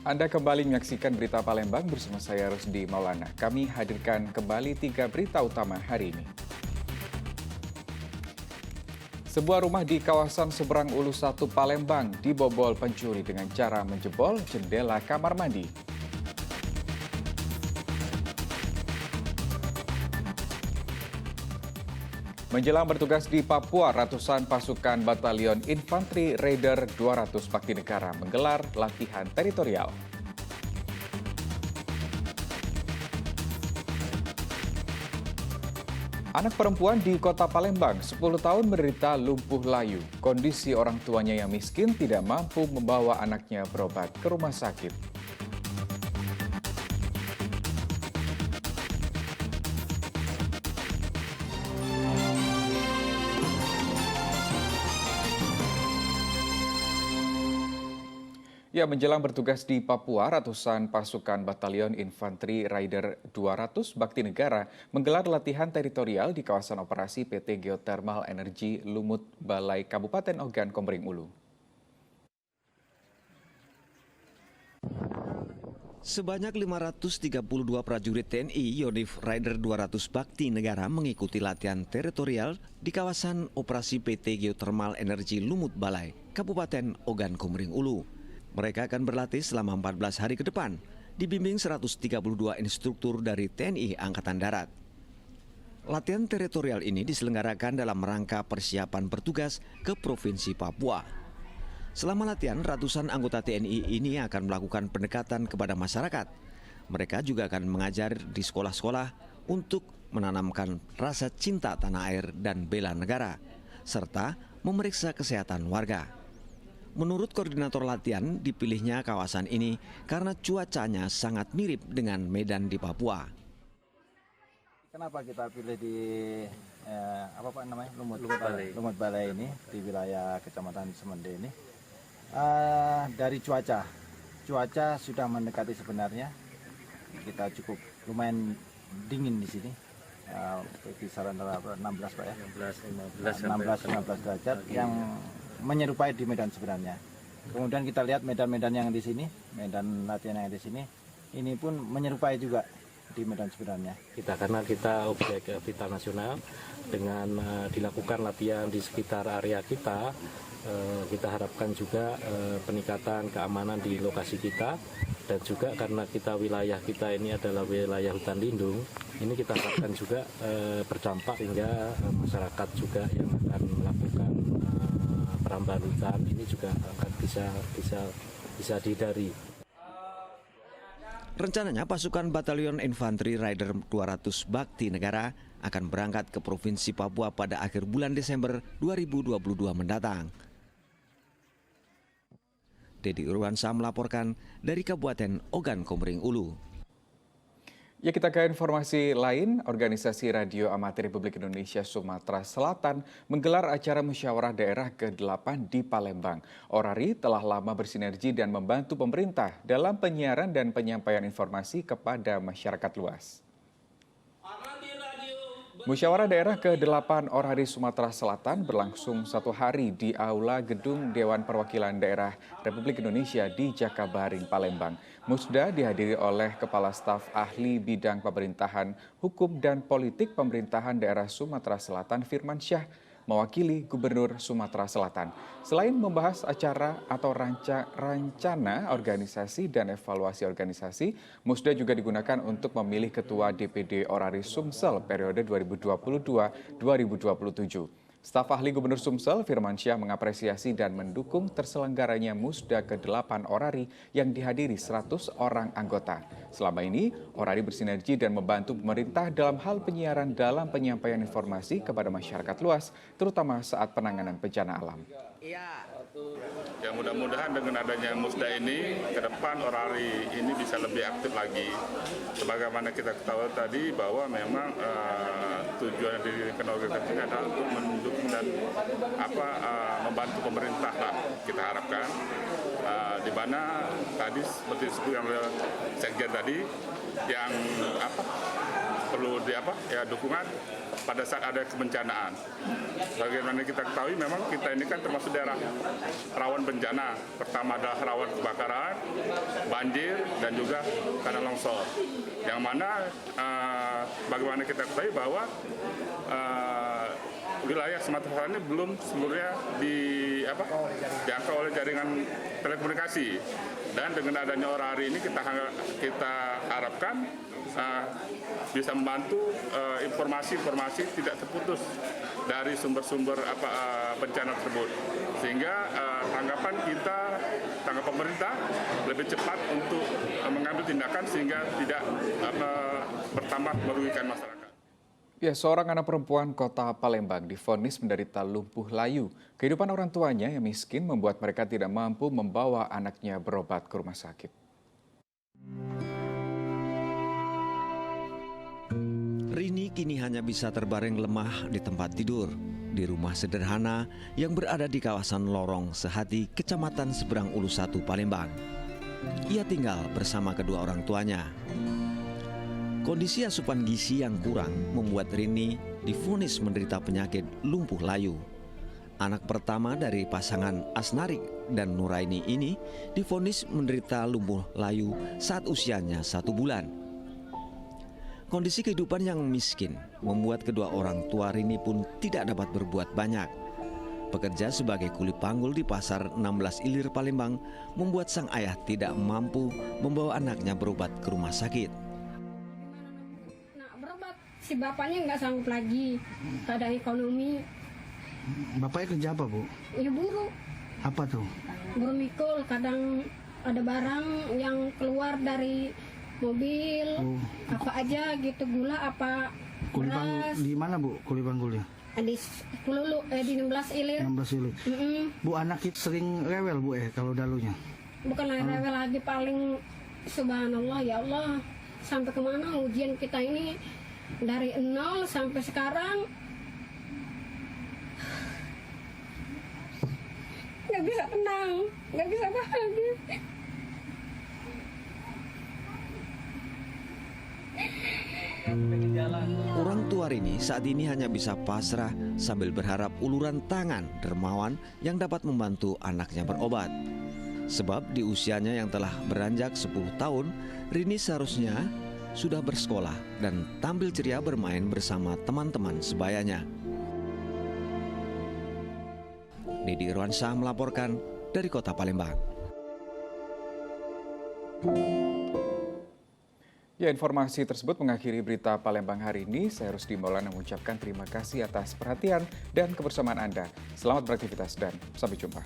Anda kembali menyaksikan Berita Palembang bersama saya Rusdi Maulana. Kami hadirkan kembali 3 berita utama hari ini. Sebuah rumah di kawasan Seberang Ulu 1 Palembang dibobol pencuri dengan cara menjebol jendela kamar mandi. Menjelang bertugas di Papua, ratusan pasukan Batalion Infanteri Raider 200 Bakti Negara menggelar latihan teritorial. Anak perempuan di kota Palembang 10 tahun menderita lumpuh layu. Kondisi orang tuanya yang miskin tidak mampu membawa anaknya berobat ke rumah sakit. Ya, menjelang bertugas di Papua, ratusan pasukan Batalion Infanteri Raider 200 Bakti Negara menggelar latihan teritorial di kawasan operasi PT Geothermal Energi Lumut Balai Kabupaten Ogan Komering Ulu. Sebanyak 532 prajurit TNI Yonif Raider 200 Bakti Negara mengikuti latihan teritorial di kawasan operasi PT Geothermal Energi Lumut Balai Kabupaten Ogan Komering Ulu. Mereka akan berlatih selama 14 hari ke depan, dibimbing 132 instruktur dari TNI Angkatan Darat. Latihan teritorial ini diselenggarakan dalam rangka persiapan bertugas ke Provinsi Papua. Selama latihan, ratusan anggota TNI ini akan melakukan pendekatan kepada masyarakat. Mereka juga akan mengajar di sekolah-sekolah untuk menanamkan rasa cinta tanah air dan bela negara, serta memeriksa kesehatan warga. Menurut koordinator latihan, dipilihnya kawasan ini karena cuacanya sangat mirip dengan medan di Papua. Kenapa kita pilih di Lumut Balai ini di wilayah Kecamatan Semende ini? Dari cuaca sudah mendekati sebenarnya. Kita cukup lumayan dingin di sini. Kisaran 16 Pak ya. 16-15 derajat yang menyerupai di medan sebenarnya. Kemudian kita lihat medan-medan yang di sini, medan latihan yang di sini, ini pun menyerupai juga di medan sebenarnya. Karena kita objek vital nasional, dengan dilakukan latihan di sekitar area kita harapkan juga peningkatan keamanan di lokasi kita, dan juga karena wilayah kita ini adalah wilayah hutan lindung, ini kita harapkan juga berdampak hingga masyarakat juga yang akan melakukan perambahan hutan ini juga akan bisa dihindari. Rencananya pasukan Batalion Infanteri Raider 200 Bakti Negara akan berangkat ke Provinsi Papua pada akhir bulan Desember 2022 mendatang. Dedi Irwansyah melaporkan dari Kabupaten Ogan Komering Ulu. Ya, kita ke informasi lain. Organisasi Radio Amatir Republik Indonesia Sumatera Selatan menggelar acara musyawarah daerah ke-8 di Palembang. Orari telah lama bersinergi dan membantu pemerintah dalam penyiaran dan penyampaian informasi kepada masyarakat luas. Musyawarah daerah ke-8 Orari Sumatera Selatan berlangsung 1 hari di Aula Gedung Dewan Perwakilan Daerah Republik Indonesia di Jakabaring, Palembang. Musda dihadiri oleh Kepala Staf Ahli Bidang Pemerintahan, Hukum dan Politik Pemerintahan Daerah Sumatera Selatan Firmansyah, mewakili Gubernur Sumatera Selatan. Selain membahas acara atau rencana organisasi dan evaluasi organisasi, Musda juga digunakan untuk memilih Ketua DPD Orari Sumsel periode 2022-2027. Staf ahli Gubernur Sumsel, Firmansyah, mengapresiasi dan mendukung terselenggaranya Musda ke-8 Orari yang dihadiri 100 orang anggota. Selama ini, Orari bersinergi dan membantu pemerintah dalam hal penyiaran dalam penyampaian informasi kepada masyarakat luas, terutama saat penanganan bencana alam. Ya, mudah-mudahan dengan adanya Musda ini, ke depan Orari ini bisa lebih aktif lagi. Sebagaimana kita ketahui tadi bahwa memang tujuan didirikan organisasi ini adalah untuk mendukung dan membantu pemerintah lah, kita harapkan. Di mana tadi seperti yang Sekjen tadi, yang perlu dukungan pada saat ada kebencanaan. Sebagaimana kita ketahui memang kita ini kan termasuk daerah rawan bencana. Pertama adalah rawan kebakaran, banjir, dan juga tanah longsor. Yang mana bagaimana kita ketahui bahwa wilayah Sumatera Selatan ini belum seluruhnya dijangkau oleh jaringan telekomunikasi. Dan dengan adanya Ora hari ini kita harapkan bisa membantu informasi-informasi tidak terputus dari sumber-sumber bencana tersebut, sehingga tanggapan pemerintah lebih cepat untuk mengambil tindakan sehingga tidak bertambah merugikan masyarakat. Ya, seorang anak perempuan kota Palembang divonis menderita lumpuh layu. Kehidupan orang tuanya yang miskin membuat mereka tidak mampu membawa anaknya berobat ke rumah sakit. Rini kini hanya bisa terbaring lemah di tempat tidur di rumah sederhana yang berada di kawasan Lorong Sehati, Kecamatan Seberang Ulu 1, Palembang. Ia tinggal bersama kedua orang tuanya. Kondisi asupan gizi yang kurang membuat Rini divonis menderita penyakit lumpuh layu. Anak pertama dari pasangan Asnarik dan Nuraini ini divonis menderita lumpuh layu saat usianya 1 bulan. Kondisi kehidupan yang miskin membuat kedua orang tua Rini pun tidak dapat berbuat banyak. Bekerja sebagai kuli panggul di pasar 16 Ilir Palembang membuat sang ayah tidak mampu membawa anaknya berobat ke rumah sakit. Nah, berobat si bapaknya nggak sanggup lagi, keadaan ekonomi. Bapaknya kerja apa, Bu? Ya buruh, Apa tuh? buruh mikul. Kadang ada barang yang keluar dari mobil, apa aja gitu, gula apa Kuli panggul beras. di mana, Bu? Kuli panggulnya? Di 16 Ilir. 16 Ilir. Bu, anak itu sering rewel, Bu, kalau dalunya? Bukan rewel lagi, paling subhanallah ya Allah. Sampai kemana ujian kita ini dari 0 sampai sekarang nggak bisa tenang, nggak bisa bahagia. Orang tua Rini saat ini hanya bisa pasrah sambil berharap uluran tangan dermawan yang dapat membantu anaknya berobat. Sebab di usianya yang telah beranjak 10 tahun, Rini seharusnya sudah bersekolah dan tampil ceria bermain bersama teman-teman sebayanya. Didi Irwansyah melaporkan dari Kota Palembang. Ya, informasi tersebut mengakhiri berita Palembang hari ini. Saya Rusdi Maulana mengucapkan terima kasih atas perhatian dan kebersamaan Anda. Selamat beraktivitas dan sampai jumpa.